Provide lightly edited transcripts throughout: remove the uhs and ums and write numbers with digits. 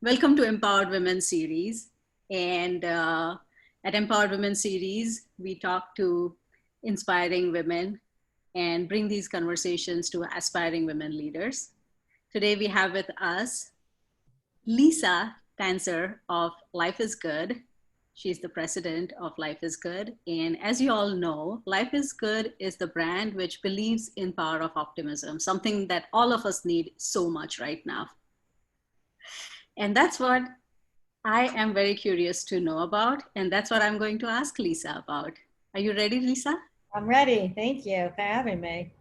Welcome to Empowered Women series. And at Empowered Women series, we talk to inspiring women and bring these conversations to aspiring women leaders. Today, we have with us Lisa Tanzer of Life is Good. She's the president of Life is Good. And as you all know, Life is Good is the brand which believes in power of optimism, something that all of us need so much right now. And that's what I am very curious to know about, and that's what I'm going to ask Lisa about. Are you ready, Lisa? I'm ready. Thank you for having me.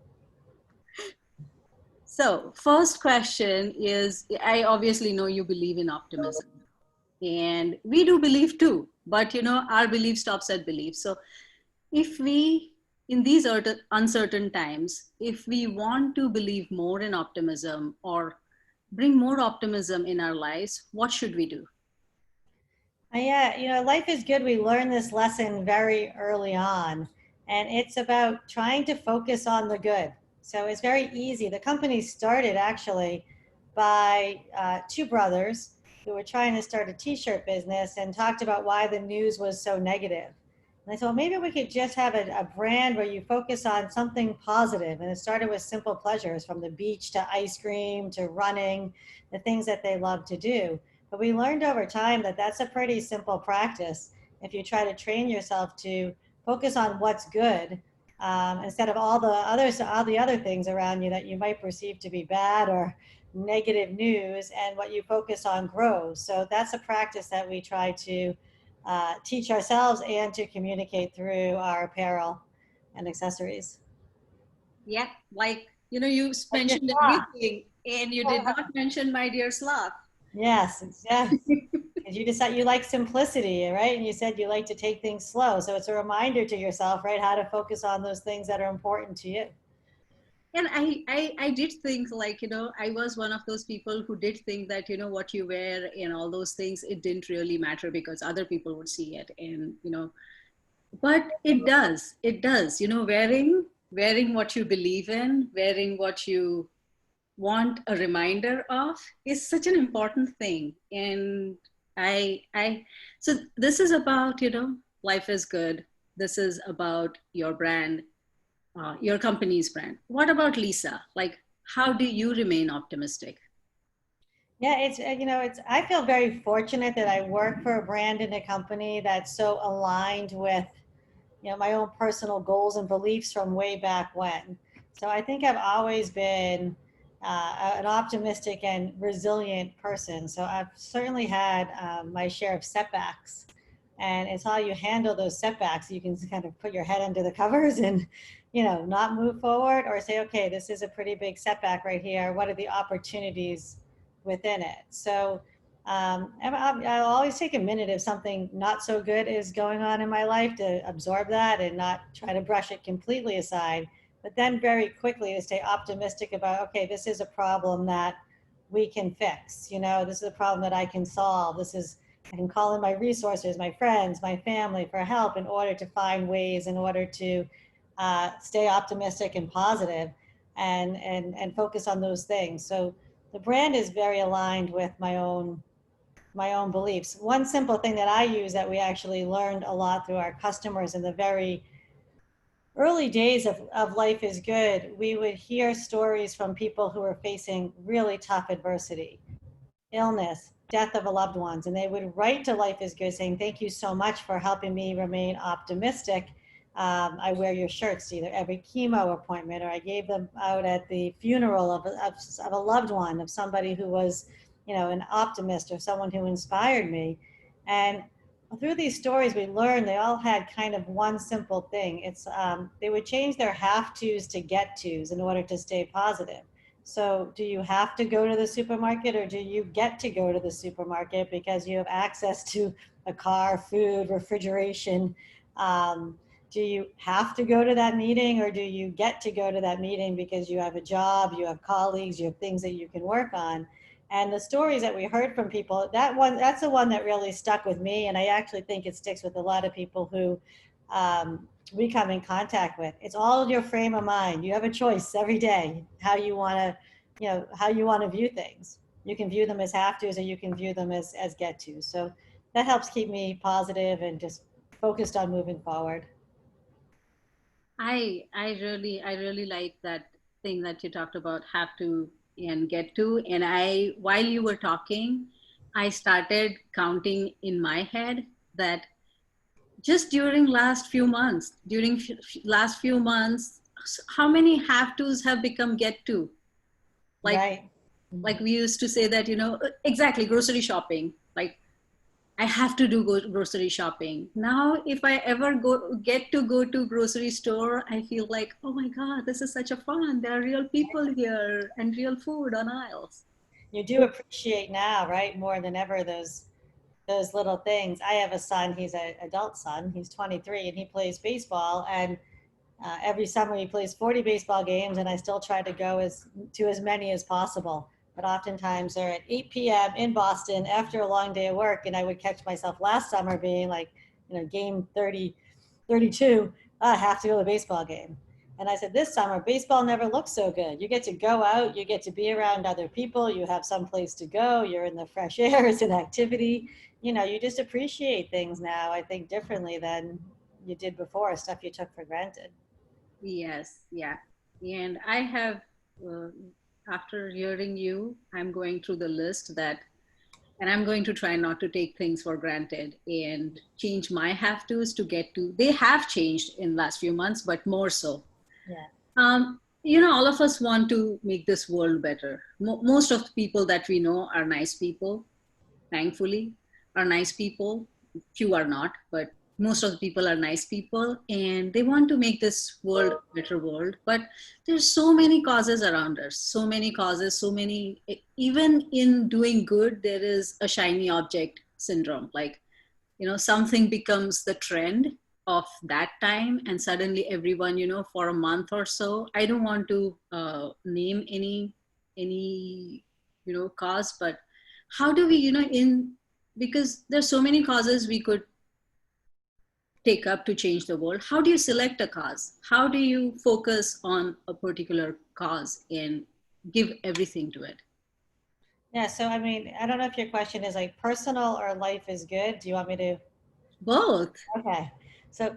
So, first question is, I obviously know you believe in optimism, and we do believe too, but our belief stops at belief. So, if we, in these uncertain times, if we want to believe more in optimism or bring more optimism in our lives, what should we do? Yeah, life is good. We learned this lesson very early on, and it's about trying to focus on the good. So it's very easy. The company started actually by two brothers who were trying to start a t-shirt business and talked about why the news was so negative. And I thought, well, maybe we could just have a brand where you focus on something positive. And it started with simple pleasures, from the beach to ice cream to running, the things that they love to do. But we learned over time that that's a pretty simple practice if you try to train yourself to focus on what's good, instead of all the other things around you that you might perceive to be bad or negative news, and what you focus on grows. So that's a practice that we try to teach ourselves and to communicate through our apparel and accessories. Yeah, like, you mentioned everything and you did not mention my dear sloth. Yes, yes. Because you decide you like simplicity, right? And you said you like to take things slow. So it's a reminder to yourself, right, how to focus on those things that are important to you. And I did think, like, I was one of those people who did think that, what you wear and all those things, it didn't really matter because other people would see it. And, but it does, wearing what you believe in, wearing what you want a reminder of is such an important thing. And so this is about, life is good. This is about your brand, your company's brand. What about Lisa? Like, how do you remain optimistic? Yeah, it's I feel very fortunate that I work for a brand in a company that's so aligned with, my own personal goals and beliefs from way back when. So I think I've always been an optimistic and resilient person. So I've certainly had my share of setbacks, and it's how you handle those setbacks. You can kind of put your head under the covers and, not move forward, or say, okay, this is a pretty big setback right here. What are the opportunities within it? So I'll always take a minute if something not so good is going on in my life, to absorb that and not try to brush it completely aside, but then very quickly to stay optimistic about, okay, this is a problem that we can fix. This is a problem that I can solve. I can call in my resources, my friends, my family for help in order to find ways, in order to stay optimistic and positive, and focus on those things. So the brand is very aligned with my own beliefs. One simple thing that I use that we actually learned a lot through our customers in the very early days of Life is Good, we would hear stories from people who were facing really tough adversity, illness, death of a loved ones, and they would write to Life is Good saying, thank you so much for helping me remain optimistic. I wear your shirts to either every chemo appointment, or I gave them out at the funeral of a loved one, of somebody who was, an optimist, or someone who inspired me. And through these stories, we learned they all had kind of one simple thing. It's they would change their have tos to get tos in order to stay positive. So do you have to go to the supermarket, or do you get to go to the supermarket because you have access to a car, food, refrigeration? Do you have to go to that meeting, or do you get to go to that meeting because you have a job, you have colleagues, you have things that you can work on? And the stories that we heard from people, that's the one that really stuck with me. And I actually think it sticks with a lot of people who we come in contact with. It's all your frame of mind. You have a choice every day how you want to view things. you can view them as have tos or you can view them as get tos. So that helps keep me positive and just focused on moving forward. I really like that thing that you talked about, have to and get to. And I, while you were talking, I started counting in my head that just during last few months, last few months, how many have tos have become get to? Like Right. like we used to say that, exactly, grocery shopping. Like, I have to do grocery shopping. Now, if I ever get to go to grocery store, I feel like, oh my God, this is such a fun. There are real people here and real food on aisles. You do appreciate now, right, more than ever those little things. I have a son, he's an adult son, he's 23 and he plays baseball, and every summer he plays 40 baseball games, and I still try to go as many as possible. But oftentimes they're at 8 p.m. in Boston after a long day of work, and I would catch myself last summer being like, game 30, 32, I have to go to the baseball game. And I said, this summer, baseball never looks so good. You get to go out, you get to be around other people, you have some place to go, you're in the fresh air, it's an activity. You just appreciate things now, I think, differently than you did before, stuff you took for granted. Yes, yeah. And I have, uh, after hearing you, I'm going through the list that, and I'm going to try not to take things for granted and change my have tos to get to. They have changed in last few months, but more so. Yeah. All of us want to make this world better. Most of the people that we know are nice people, thankfully, are nice people. Few are not, but most of the people are nice people, and they want to make this world a better world. But there's so many causes around us, so many causes, so many. Even in doing good, there is a shiny object syndrome. Like, something becomes the trend of that time, and suddenly everyone, for a month or so, I don't want to name any cause, but how do we, in because there's so many causes we could take up to change the world. How do you select a cause? How do you focus on a particular cause and give everything to it? Yeah. So, I mean, I don't know if your question is like personal or life is good. Do you want me to? Both. Okay. So,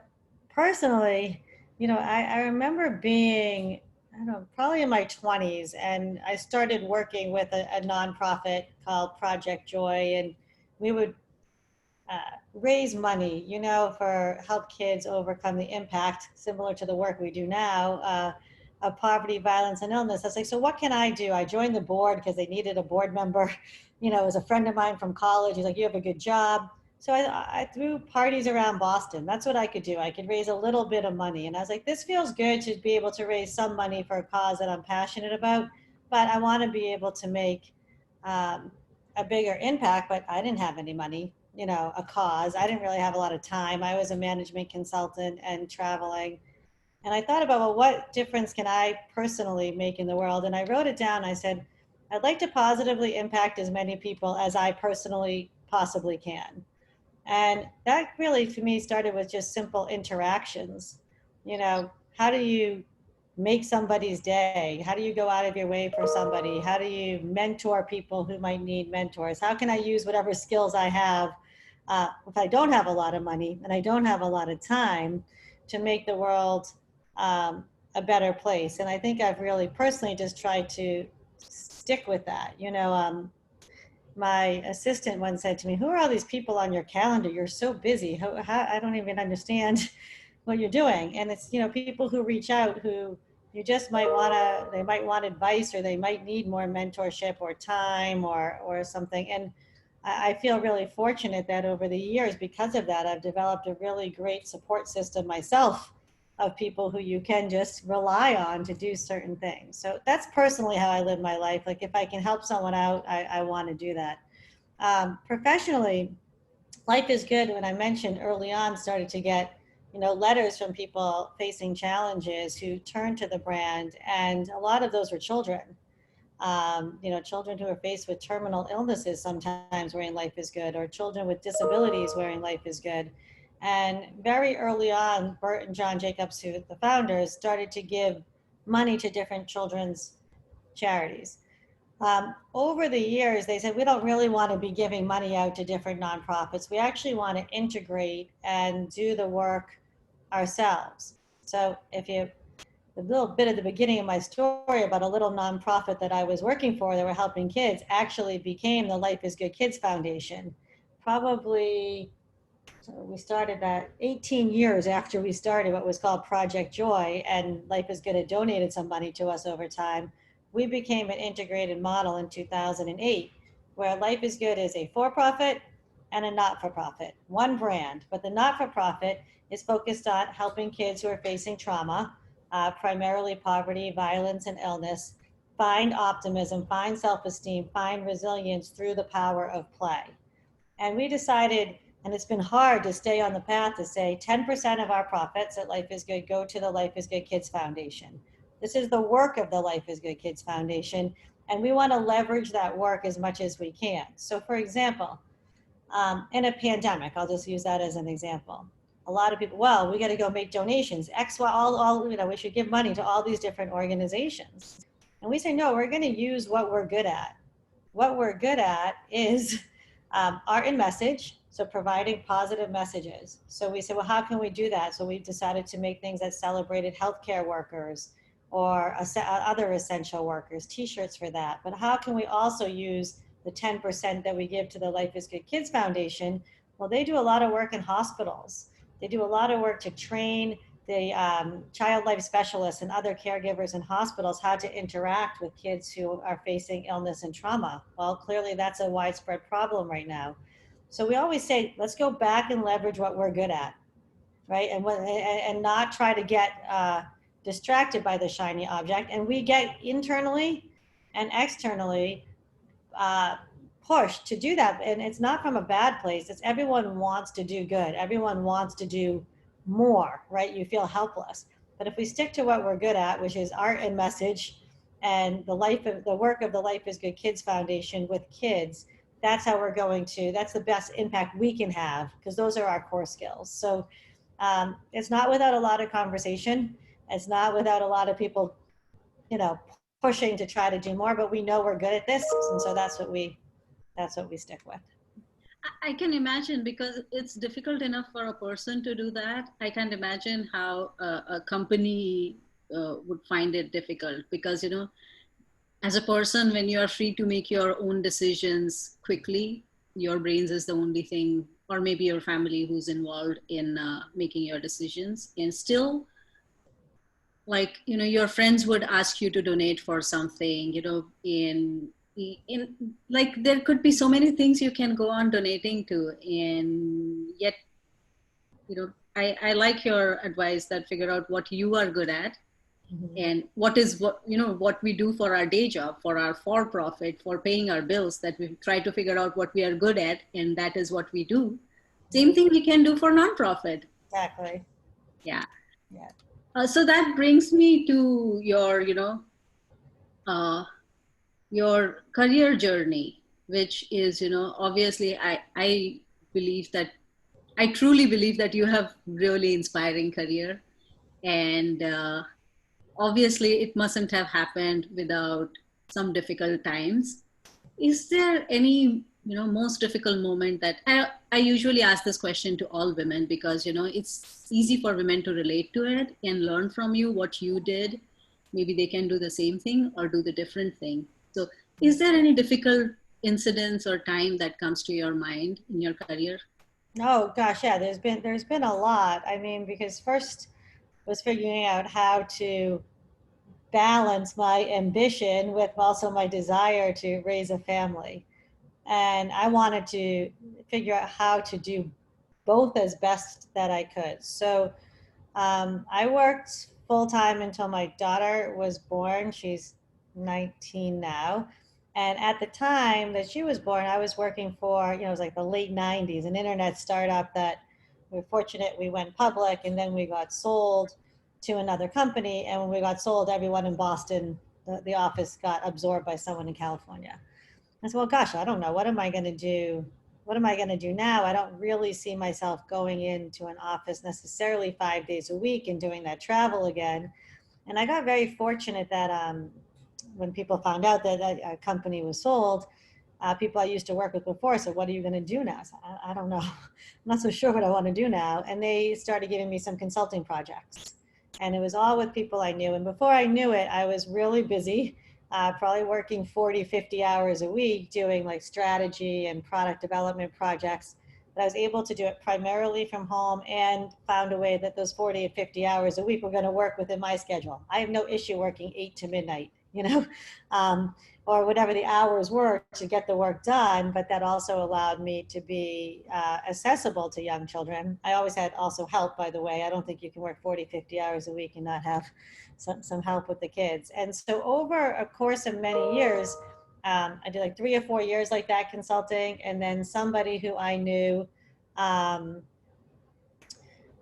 personally, I remember being, I don't know, probably in my 20s, and I started working with a nonprofit called Project Joy, and we would raise money, for help kids overcome the impact, similar to the work we do now, of poverty, violence, and illness. I was like, so what can I do? I joined the board because they needed a board member. It was a friend of mine from college. He's like, you have a good job. So I threw parties around Boston. That's what I could do. I could raise a little bit of money. And I was like, this feels good to be able to raise some money for a cause that I'm passionate about, but I want to be able to make um, a bigger impact. But I didn't have any money, a cause. I didn't really have a lot of time. I was a management consultant and traveling. And I thought about, well, what difference can I personally make in the world? And I wrote it down. I said, I'd like to positively impact as many people as I personally possibly can. And that really, for me, started with just simple interactions. How do you make somebody's day? How do you go out of your way for somebody? How do you mentor people who might need mentors? How can I use whatever skills I have if I don't have a lot of money and I don't have a lot of time to make the world um, a better place? And I think I've really personally just tried to stick with that. My assistant once said to me, who are all these people on your calendar? You're so busy. I don't even understand what you're doing. And it's, people who reach out who you just they might want advice, or they might need more mentorship or time or something. And I feel really fortunate that over the years, because of that, I've developed a really great support system myself of people who you can just rely on to do certain things. So that's personally how I live my life. Like, if I can help someone out, I want to do that. Professionally, life is good. When I mentioned early on, started to get, letters from people facing challenges who turned to the brand. And a lot of those were children. Children who are faced with terminal illnesses sometimes wearing Life is Good, or children with disabilities wearing Life is Good. And very early on, Bert and John Jacobs, who are the founders, started to give money to different children's charities. Over the years, they said we don't really want to be giving money out to different nonprofits. We actually want to integrate and do the work ourselves. So if you a little bit at the beginning of my story about a little nonprofit that I was working for that were helping kids actually became the Life is Good Kids Foundation. Probably, so we started that 18 years after we started what was called Project Joy, and Life is Good had donated some money to us over time. We became an integrated model in 2008, where Life is Good is a for profit and a not for profit, one brand. But the not for profit is focused on helping kids who are facing trauma, primarily poverty, violence, and illness, find optimism, find self esteem, find resilience through the power of play. And we decided, and it's been hard to stay on the path to say 10% of our profits at Life is Good go to the Life is Good Kids Foundation. This is the work of the Life is Good Kids Foundation, and we want to leverage that work as much as we can. So, for example, in a pandemic, I'll just use that as an example. A lot of people, well, we got to go make donations. X, Y, we should give money to all these different organizations. And we say, no, we're going to use what we're good at. What we're good at is art and message, so providing positive messages. So we said, well, how can we do that? So we decided to make things that celebrated healthcare workers or other essential workers, t-shirts for that. But how can we also use the 10% that we give to the Life is Good Kids Foundation? Well, they do a lot of work in hospitals. They do a lot of work to train the child life specialists and other caregivers in hospitals how to interact with kids who are facing illness and trauma. Well, clearly that's a widespread problem right now. So we always say, let's go back and leverage what we're good at, right? And not try to get distracted by the shiny object. And we get internally and externally uh, push to do that. And it's not from a bad place. It's everyone wants to do good. Everyone wants to do more, right? You feel helpless. But if we stick to what we're good at, which is art and message and the work of the Life is Good Kids Foundation with kids, that's how we're going to, that's the best impact we can have because those are our core skills. So it's not without a lot of conversation. It's not without a lot of people, you know, pushing to try to do more, but we know we're good at this. And so that's what we stick with. I can imagine because it's difficult enough for a person to do that. I can't imagine how a company would find it difficult because, as a person, when you are free to make your own decisions quickly, your brains is the only thing, or maybe your family who's involved in making your decisions. And still, like, your friends would ask you to donate for something, in like there could be so many things you can go on donating to, and yet, I like your advice that figure out what you are good at Mm-hmm. and what we do for our day job, for our for profit, for paying our bills, that we try to figure out what we are good at, and that is what we do. Same thing we can do for nonprofit. Exactly. Yeah. Yeah. So that brings me to uh, your career journey, which is, obviously I believe that I truly believe that you have really inspiring career, and obviously it mustn't have happened without some difficult times. Is there any, most difficult moment that I usually ask this question to all women because, it's easy for women to relate to it and learn from you what you did. Maybe they can do the same thing or do the different thing. So is there any difficult incidents or time that comes to your mind in your career? Oh gosh, yeah. There's been a lot. I mean, because first was figuring out how to balance my ambition with also my desire to raise a family, and I wanted to figure out how to do both as best that I could. So I worked full time until my daughter was born. She's 19 now. And at the time that she was born, I was working for, it was like the late 90s, an internet startup that we were fortunate we went public and then we got sold to another company. And when we got sold, everyone in Boston, the office got absorbed by someone in California. I said, well, gosh, I don't know. What am I going to do? What am I going to do now? I don't really see myself going into an office necessarily 5 days a week and doing that travel again. And I got very fortunate that when people found out that a company was sold, people I used to work with before said, "What are you going to do now?" I said, I don't know. I'm not so sure what I want to do now. And they started giving me some consulting projects. And it was all with people I knew. And before I knew it, I was really busy, probably working 40, 50 hours a week doing like strategy and product development projects. But I was able to do it primarily from home and found a way that those 40 and 50 hours a week were going to work within my schedule. I have no issue working 8 to midnight, you know. Or whatever the hours were to get the work done, but that also allowed me to be accessible to young children. I always had also help, by the way. I don't think you can work 40, 50 hours a week and not have some help with the kids. And so over a course of many years, I did like 3 or 4 years like that consulting, and then somebody who I knew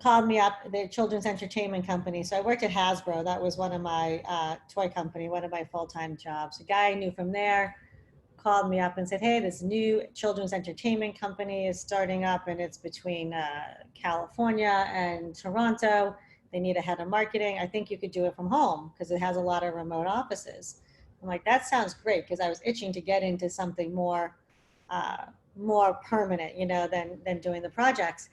called me up, the children's entertainment company. So I worked at Hasbro. That was one of my toy company, one of my full-time jobs. A guy I knew from there called me up and said, "Hey, this new children's entertainment company is starting up, and it's between California and Toronto. They need a head of marketing. I think you could do it from home because it has a lot of remote offices." I'm like, "That sounds great," because I was itching to get into something more permanent, you know, than doing the projects.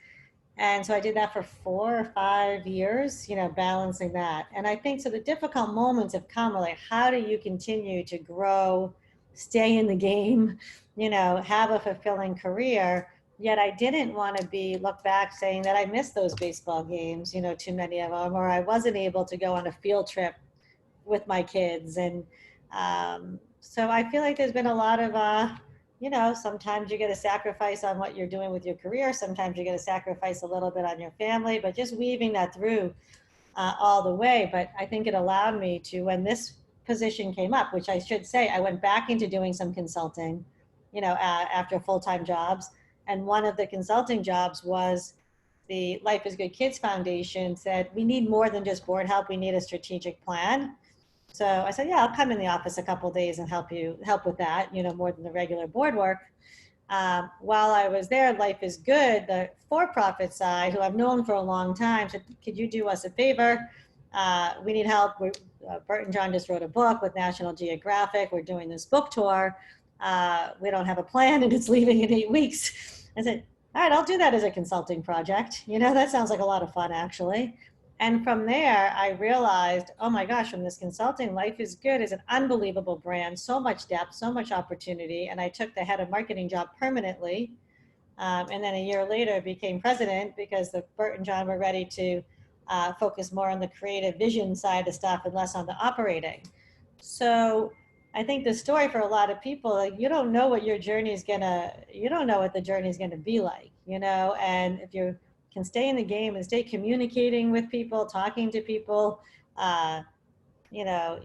And so I did that for 4 or 5 years, you know, balancing that. And I think so the difficult moments have come, like, how do you continue to grow, stay in the game, you know, have a fulfilling career? Yet I didn't want to be look back saying that I missed those baseball games, you know, too many of them, or I wasn't able to go on a field trip with my kids. And so I feel like there's been a lot of, you know, sometimes you get a sacrifice on what you're doing with your career. Sometimes you get a sacrifice a little bit on your family, but just weaving that through all the way. But I think it allowed me to, when this position came up, which I should say, I went back into doing some consulting, you know, after full-time jobs. And one of the consulting jobs was the Life is Good Kids Foundation said, "We need more than just board help. We need a strategic plan." So I said, "Yeah, I'll come in the office a couple of days and help with that, you know, more than the regular board work." While I was there, Life is Good, the for-profit side, who I've known for a long time, said, "Could you do us a favor? We need help. Bert and John just wrote a book with National Geographic. We're doing this book tour. We don't have a plan and it's leaving in 8 weeks." I said, "All right, I'll do that as a consulting project. You know, that sounds like a lot of fun, actually." And from there, I realized, oh my gosh, from this consulting, Life is Good is an unbelievable brand, so much depth, so much opportunity. And I took the head of marketing job permanently. And then a year later became president because the Bert and John were ready to focus more on the creative vision side of stuff and less on the operating. So I think the story for a lot of people, like, you don't know what your journey is you don't know what the journey is gonna be like, you know, and if you can stay in the game and stay communicating with people, talking to people, you know,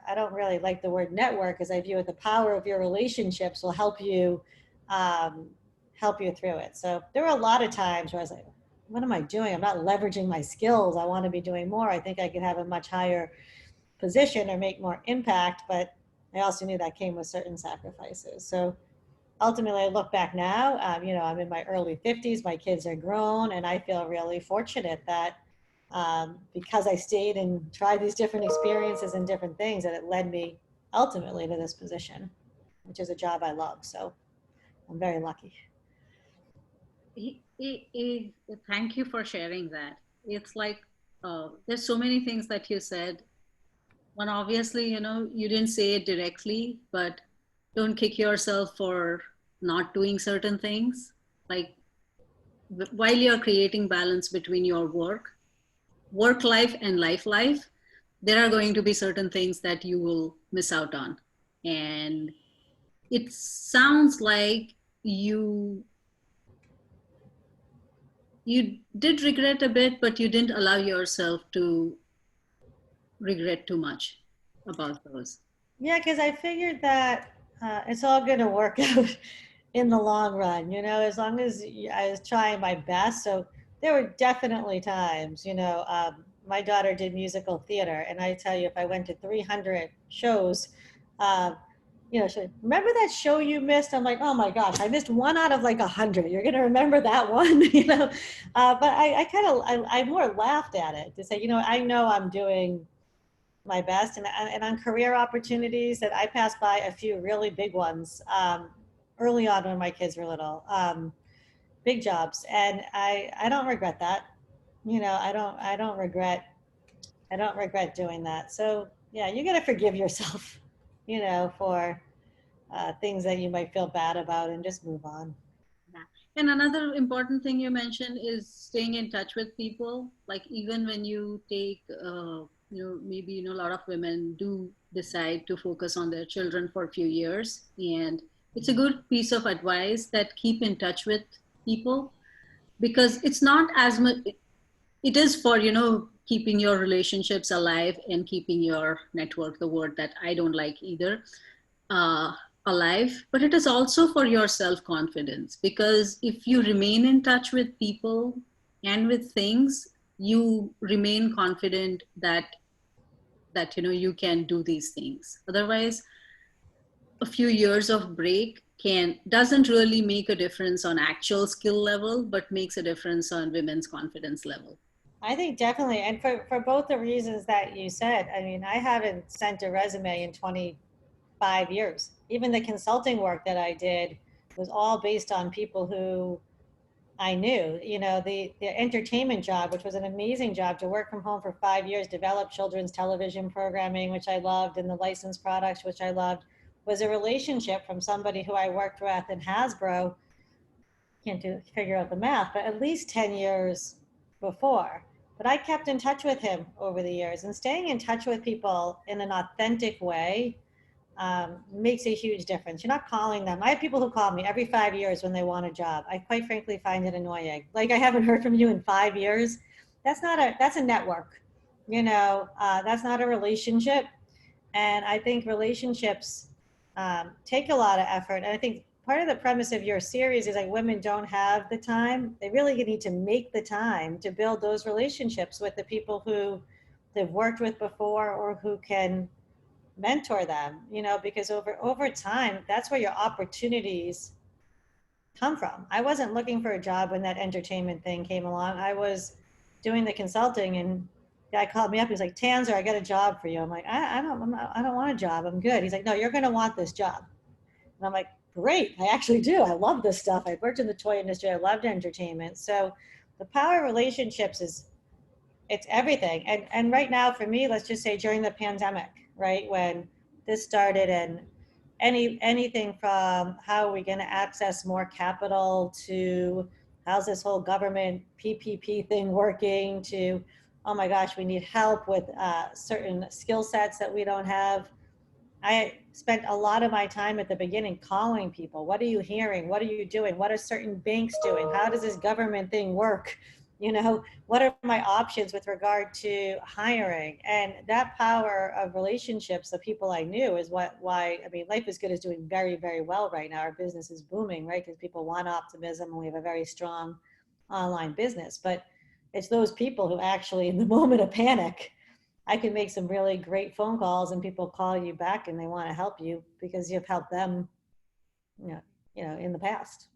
I don't really like the word network because I view it, the power of your relationships will help you through it. So there were a lot of times where I was like, what am I doing? I'm not leveraging my skills. I want to be doing more. I think I could have a much higher position or make more impact, but I also knew that came with certain sacrifices. So ultimately, I look back now, you know, I'm in my early 50s, my kids are grown, and I feel really fortunate that because I stayed and tried these different experiences and different things, that it led me ultimately to this position, which is a job I love. So I'm very lucky. Thank you for sharing that. It's like there's so many things that you said. One, obviously, you know, you didn't say it directly, but don't kick yourself for not doing certain things. Like while you're creating balance between your work life and life, there are going to be certain things that you will miss out on. And it sounds like you did regret a bit, but you didn't allow yourself to regret too much about those. Yeah, because I figured that it's all going to work out in the long run, you know, as long as I was trying my best. So there were definitely times, you know, my daughter did musical theater, and I tell you, if I went to 300 shows, uh, you know, she said, "Remember that show you missed?" I'm like, "Oh my gosh, I missed one out of like 100. You're going to remember that one," you know? But I more laughed at it to say, you know, I know I'm doing my best. And on career opportunities, that I passed by a few really big ones early on when my kids were little, big jobs, and I don't regret that. You know, I don't regret doing that. So yeah, you got to forgive yourself, you know, for things that you might feel bad about, and just move on. Yeah. And another important thing you mentioned is staying in touch with people. Like even when you take, maybe, a lot of women do decide to focus on their children for a few years. And it's a good piece of advice that keep in touch with people, because it's not as much, it is for, keeping your relationships alive and keeping your network, the word that I don't like either, uh, alive, but it is also for your self confidence. Because if you remain in touch with people and with things, you remain confident that you can do these things. Otherwise, a few years of break can doesn't really make a difference on actual skill level, but makes a difference on women's confidence level. I think definitely, and for both the reasons that you said. I mean, I haven't sent a resume in 25 years. Even the consulting work that I did was all based on people who I knew. You know, the entertainment job, which was an amazing job to work from home for 5 years, develop children's television programming, which I loved, and the licensed products, which I loved, was a relationship from somebody who I worked with in Hasbro. Can't figure out the math, but at least 10 years before. But I kept in touch with him over the years, and staying in touch with people in an authentic way makes a huge difference. You're not calling them. I have people who call me every 5 years when they want a job. I quite frankly find it annoying. Like, I haven't heard from you in 5 years. That's a network. You know, that's not a relationship. And I think relationships take a lot of effort. And I think part of the premise of your series is like women don't have the time. They really need to make the time to build those relationships with the people who they've worked with before, or who can mentor them, you know, because over time, that's where your opportunities come from. I wasn't looking for a job when that entertainment thing came along. I was doing the consulting, and the guy called me up. He's like, Tanzer, I got a job for you. I'm like, I don't want a job. I'm good. He's like, no, you're going to want this job. And I'm like, great. I actually do. I love this stuff. I worked in the toy industry. I loved entertainment. So the power of relationships is, it's everything. And right now for me, let's just say during the pandemic, right, when this started, and anything from how are we going to access more capital, to how's this whole government PPP thing working, to oh my gosh, we need help with certain skill sets that we don't have. I spent a lot of my time at the beginning calling people. What are you hearing? What are you doing? What are certain banks doing? How does this government thing work? You know, what are my options with regard to hiring? And that power of relationships, the people I knew, is why, I mean, Life is Good is doing very, very well right now. Our business is booming, right? Because people want optimism, and we have a very strong online business. But it's those people who actually, in the moment of panic, I can make some really great phone calls, and people call you back and they want to help you because you've helped them, you know, in the past.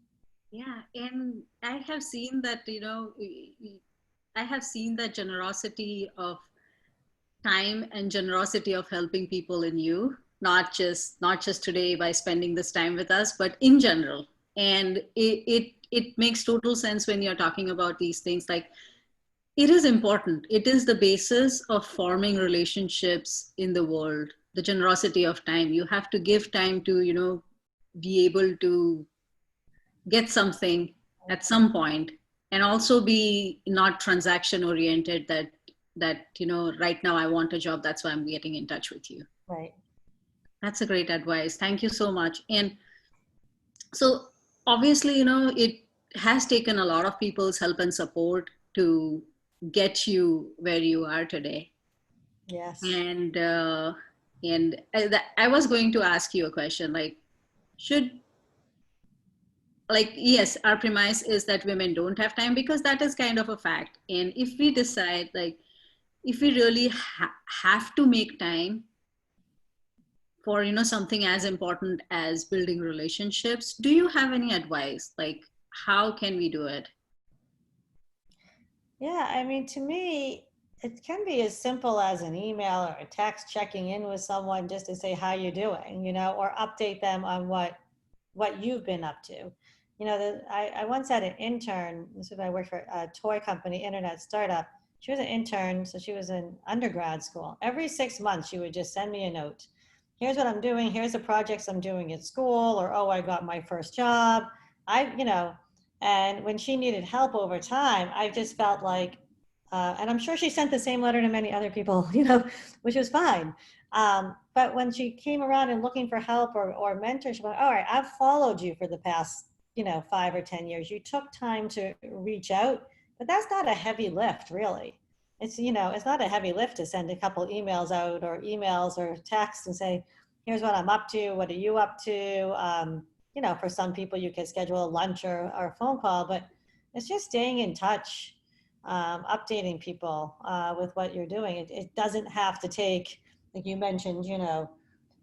Yeah, and I have seen that, I have seen that generosity of time and generosity of helping people in you, not just today by spending this time with us, but in general. And it makes total sense when you're talking about these things. Like, it is important. It is the basis of forming relationships in the world. The generosity of time. You have to give time to, be able to get something at some point, and also be not transaction oriented, that right now I want a job, that's why I'm getting in touch with you. Right. That's a great advice. Thank you so much. And so obviously, it has taken a lot of people's help and support to get you where you are today. Yes. And I was going to ask you a question, like, should, like, yes, our premise is that women don't have time, because that is kind of a fact. And if we decide, like, if we really have to make time for, something as important as building relationships, do you have any advice, like, how can we do it? Yeah. I mean, to me, it can be as simple as an email or a text checking in with someone just to say how you're doing, or update them on what you've been up to. I once had an intern. This was when I worked for a toy company, internet startup. She was an intern, so she was in undergrad school. Every 6 months, she would just send me a note. Here's what I'm doing. Here's the projects I'm doing at school, or oh, I got my first job. I, you know, and when she needed help over time, I just felt like, and I'm sure she sent the same letter to many other people, which was fine. But when she came around and looking for help or mentorship, like, all right, I've followed you for the past, 5 or 10 years. You took time to reach out, but that's not a heavy lift, really. It's not a heavy lift to send a couple emails out or emails or texts and say, here's what I'm up to. What are you up to? For some people, you can schedule a lunch or a phone call, but it's just staying in touch, updating people with what you're doing. It doesn't have to take, like you mentioned, you don't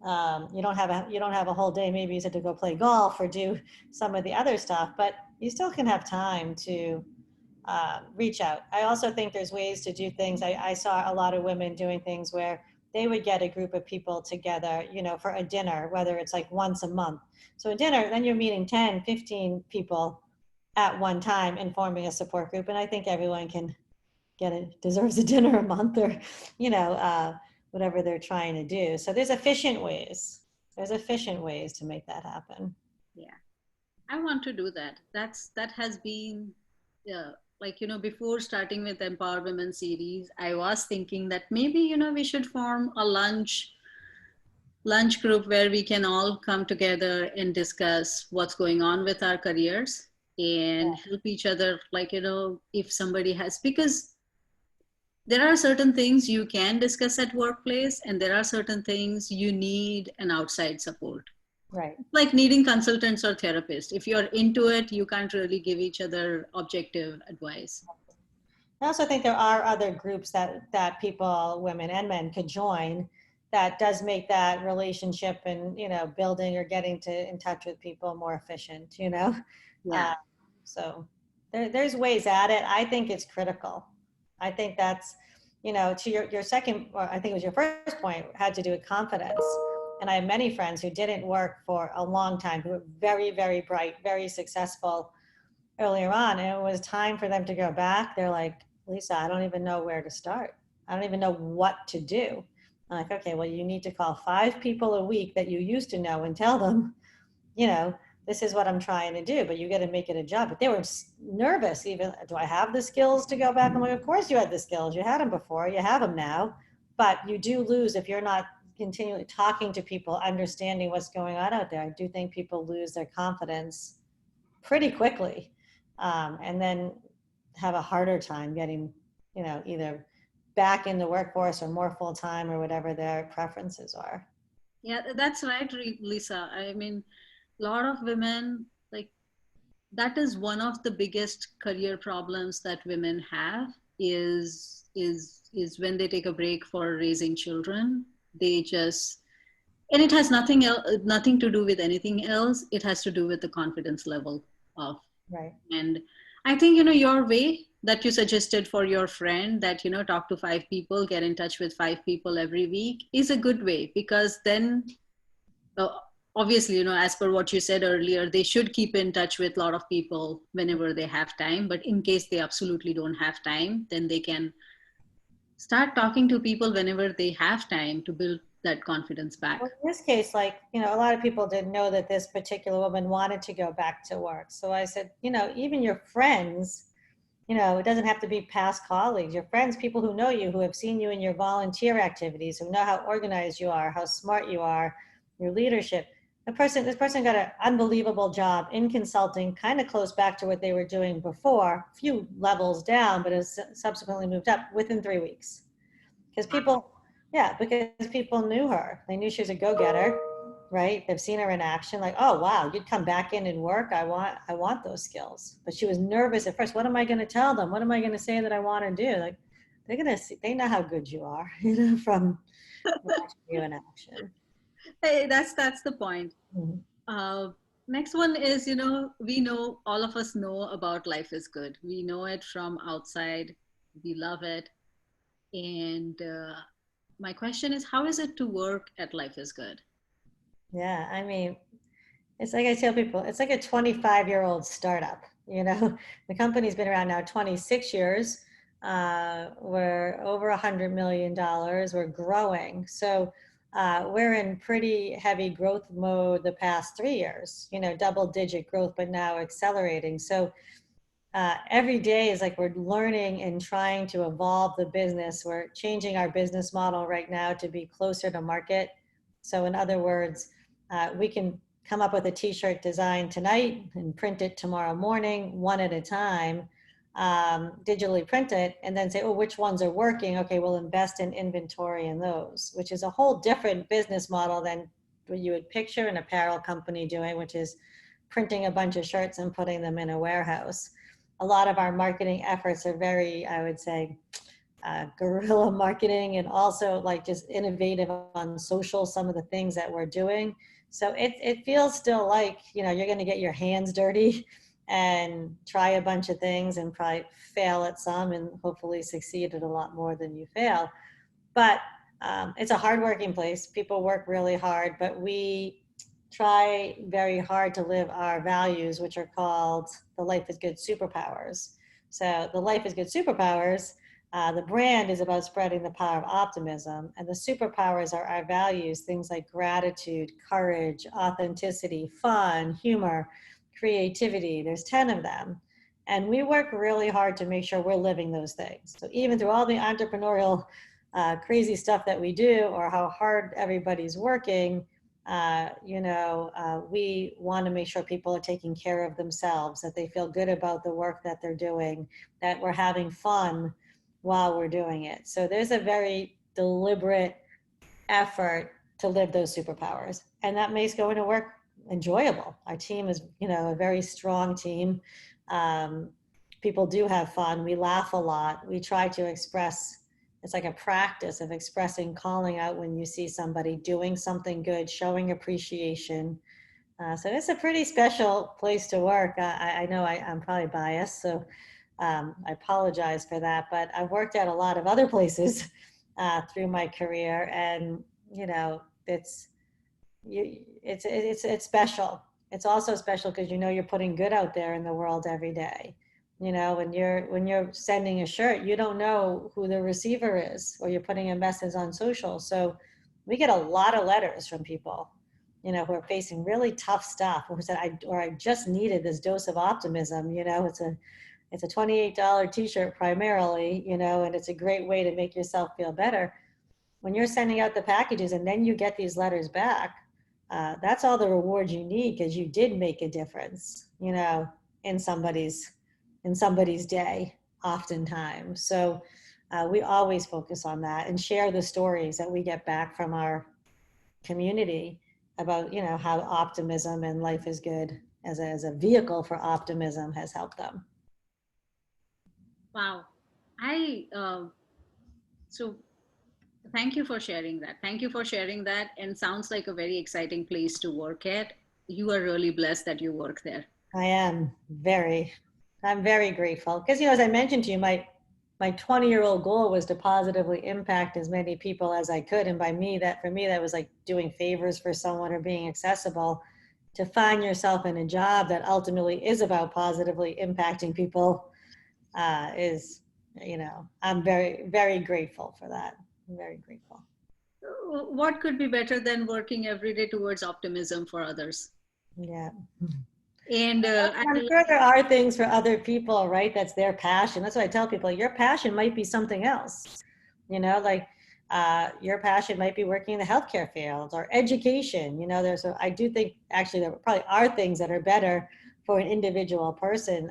have a whole day. Maybe you said to go play golf or do some of the other stuff, but you still can have time to reach out. I also think there's ways to do things. I saw a lot of women doing things where they would get a group of people together, for a dinner, whether it's like once a month. So a dinner, then you're meeting 10, 15 people at one time and forming a support group. And I think everyone can deserves a dinner a month or, whatever they're trying to do. So there's efficient ways. There's efficient ways to make that happen. Yeah, I want to do that. That has been, like, before starting with Empower Women series, I was thinking that maybe, we should form a lunch group where we can all come together and discuss what's going on with our careers and help each other, like, if somebody has, because there are certain things you can discuss at workplace and there are certain things you need an outside support, Right. like needing consultants or therapists. If you're into it, you can't really give each other objective advice. I also think there are other groups that people, women and men, could join that does make that relationship and, building or getting in touch with people more efficient. Yeah. Uh, so there's ways at it. I think it's critical. I think that's, to your second, or I think it was your first point, had to do with confidence. And I have many friends who didn't work for a long time, who were very, very bright, very successful earlier on. And it was time for them to go back. They're like, Lisa, I don't even know where to start. I don't even know what to do. I'm like, okay, well, you need to call 5 people a week that you used to know and tell them, this is what I'm trying to do, but you got to make it a job. But they were nervous even. Do I have the skills to go back? I'm like, of course you had the skills. You had them before. You have them now. But you do lose if you're not continually talking to people, understanding what's going on out there. I do think people lose their confidence pretty quickly, and then have a harder time getting, either back in the workforce or more full-time or whatever their preferences are. Yeah, that's right, Lisa. I mean, a lot of women, like, that is one of the biggest career problems that women have is when they take a break for raising children. They just, and it has nothing to do with anything else. It has to do with the confidence level of. Right. And I think, your way that you suggested for your friend, that, talk to 5 people, get in touch with 5 people every week, is a good way, because then, uh, obviously, as per what you said earlier, they should keep in touch with a lot of people whenever they have time. But in case they absolutely don't have time, then they can start talking to people whenever they have time to build that confidence back. Well, in this case, like, a lot of people didn't know that this particular woman wanted to go back to work. So I said, even your friends, it doesn't have to be past colleagues, your friends, people who know you, who have seen you in your volunteer activities, who know how organized you are, how smart you are, your leadership. This person got an unbelievable job in consulting, kind of close back to what they were doing before, a few levels down, but has subsequently moved up within 3 weeks. Because people knew her. They knew she was a go-getter, right? They've seen her in action, like, oh wow, you'd come back in and work. I want those skills. But she was nervous at first. What am I going to tell them? What am I going to say that I want to do? Like, they know how good you are, from watching you in action. Hey, that's the point. Mm-hmm. Next one is, we know, all of us know about life is good. We know it from outside. We love it. And my question is, how is it to work at Life is Good? Yeah, I mean, it's like I tell people, it's like a 25-year-old startup. You know, the company's been around now 26 years. We're over $100 million. We're growing. So we're in pretty heavy growth mode the past 3 years, you know, double-digit growth, but now accelerating. So every day is like we're learning and trying to evolve the business. We're changing our business model right now to be closer to market. So, in other words, we can come up with a t-shirt design tonight and print it tomorrow morning, one at a time, digitally print it, and then say, oh, which ones are working? Okay, we'll invest in inventory in those, which is a whole different business model than what you would picture an apparel company doing, which is printing a bunch of shirts and putting them in a warehouse. A lot of our marketing efforts are very, I would say, guerrilla marketing, and also like just innovative on social, some of the things that we're doing. So it feels still like, you know, you're going to get your hands dirty and try a bunch of things and probably fail at some and hopefully succeed at a lot more than you fail. But it's a hardworking place. People work really hard, but we try very hard to live our values, which are called the Life is Good superpowers. So the Life is Good superpowers, the brand is about spreading the power of optimism, and the superpowers are our values, things like gratitude, courage, authenticity, fun, humor, creativity. There's 10 of them. And we work really hard to make sure we're living those things. So even through all the entrepreneurial crazy stuff that we do, or how hard everybody's working, we want to make sure people are taking care of themselves, that they feel good about the work that they're doing, that we're having fun while we're doing it. So there's a very deliberate effort to live those superpowers, and that makes going to work enjoyable. Our team is, you know, a very strong team. People do have fun. We laugh a lot. We try to express, it's like a practice of expressing, calling out when you see somebody doing something good, showing appreciation. So it's a pretty special place to work. I know I'm probably biased, so I apologize for that. But I've worked at a lot of other places through my career, and you know, it's special. It's also special because you know you're putting good out there in the world every day. You know, when you're sending a shirt, you don't know who the receiver is, or you're putting a message on social. So we get a lot of letters from people, you know, who are facing really tough stuff, or who said, I just needed this dose of optimism. You know, it's a $28 t-shirt primarily, you know, and it's a great way to make yourself feel better. When you're sending out the packages and then you get these letters back, that's all the reward you need, because you did make a difference, you know, in somebody's day, oftentimes. So we always focus on that and share the stories that we get back from our community about, you know, how optimism and Life is Good as a vehicle for optimism has helped them. Wow. I so thank you for sharing that. Thank you for sharing that. And sounds like a very exciting place to work at. You are really blessed that you work there. I am I'm very grateful because, you know, as I mentioned to you, my 20-year-old goal was to positively impact as many people as I could. And for me, that was like doing favors for someone or being accessible. To find yourself in a job that ultimately is about positively impacting people is, you know, I'm very, very grateful for that. I'm very grateful. What could be better than working every day towards optimism for others? Yeah. And I'm sure there are things for other people, right? That's their passion. That's what I tell people. Your passion might be something else. You know, like your passion might be working in the healthcare field or education. You know, I do think actually there probably are things that are better for an individual person.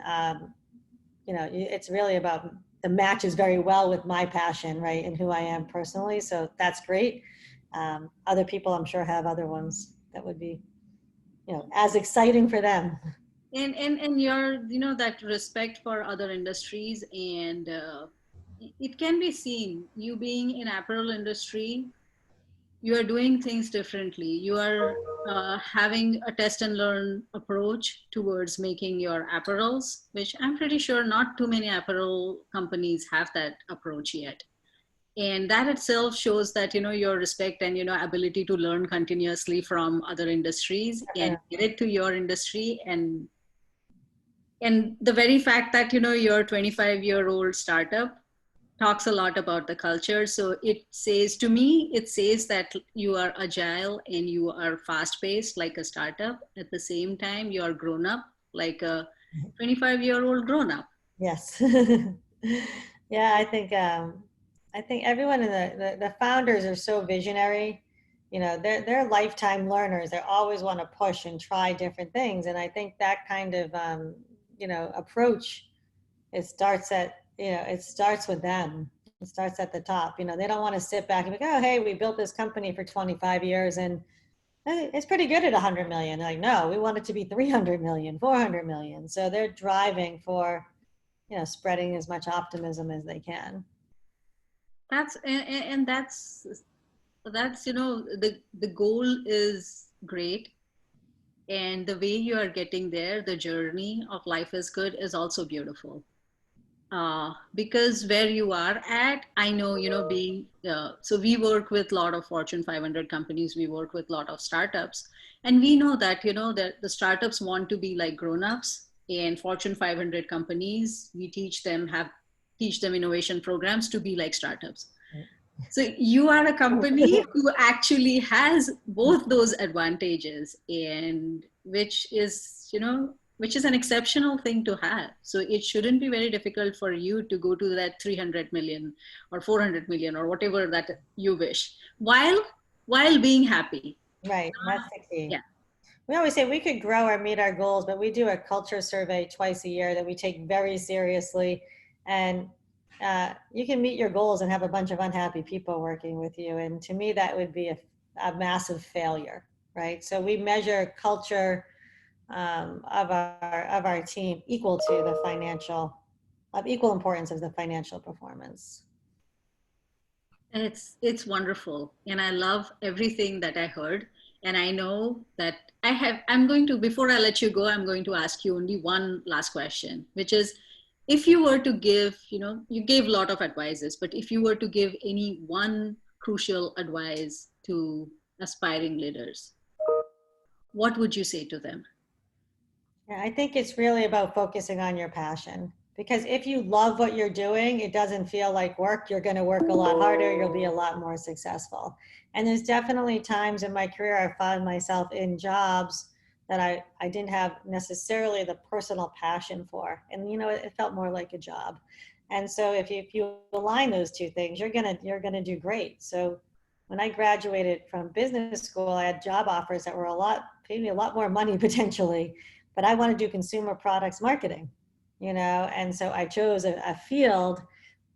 You know, it's really about the matches very well with my passion, right? And who I am personally. So that's great. Other people, I'm sure, have other ones that would be, you know, as exciting for them. and your, you know, that respect for other industries, and it can be seen, you being in apparel industry, you are doing things differently. You are having a test and learn approach towards making your apparels, which I'm pretty sure not too many apparel companies have that approach yet. And that itself shows that, your respect and, ability to learn continuously from other industries and get it to your industry. And the very fact that, your 25-year-old startup talks a lot about the culture. So it says, to me, it says that you are agile and you are fast paced like a startup. At the same time, you are grown up like a 25-year-old grown up. Yes. Yeah, I think everyone in the founders are so visionary. You know, they're lifetime learners. They always want to push and try different things. And I think that kind of approach, it starts with them. It starts at the top. You know, they don't want to sit back and be like, oh, hey, we built this company for 25 years and it's pretty good at 100 million. Like, no, we want it to be 300 million, 400 million. So they're driving for, spreading as much optimism as they can. And that's the goal is great, and the way you are getting there, the journey of life is good, is also beautiful. Because where you are at, I know, being so we work with a lot of Fortune 500 companies, we work with a lot of startups, and we know that, that the startups want to be like grown-ups, and Fortune 500 companies, we teach them innovation programs to be like startups. So you are a company who actually has both those advantages, and which is an exceptional thing to have. So it shouldn't be very difficult for you to go to that 300 million or 400 million or whatever that you wish, while being happy. Right. That's the key. Yeah. We always say we could grow or meet our goals, but we do a culture survey twice a year that we take very seriously. And you can meet your goals and have a bunch of unhappy people working with you. And to me, that would be a massive failure, right? So we measure culture of our team equal to the financial, of equal importance as the financial performance. And it's wonderful, and I love everything that I heard. And I know that I'm going to, before I let you go, I'm going to ask you only one last question, which is, if you were to give, you gave a lot of advices, but if you were to give any one crucial advice to aspiring leaders, what would you say to them? Yeah, I think it's really about focusing on your passion. Because if you love what you're doing, it doesn't feel like work. You're going to work a lot harder. You'll be a lot more successful. And there's definitely times in my career I found myself in jobs that I didn't have necessarily the personal passion for. And, it felt more like a job. And so if you align those two things, you're gonna do great. So when I graduated from business school, I had job offers that were paid me a lot more money potentially, but I want to do consumer products marketing, and so I chose a field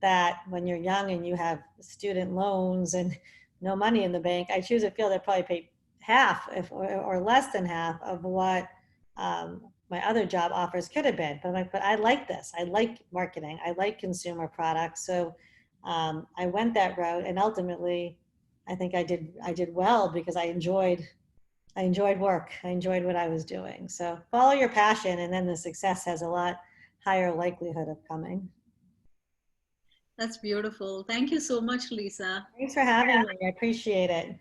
that when you're young and you have student loans and no money in the bank, I choose a field that probably paid half or less than half of what my other job offers could have been. But I like this. I like marketing. I like consumer products. So I went that route, and ultimately, I think I did well because I enjoyed work. I enjoyed what I was doing. So follow your passion, and then the success has a lot higher likelihood of coming. That's beautiful. Thank you so much, Lisa. Thanks for having me. I appreciate it.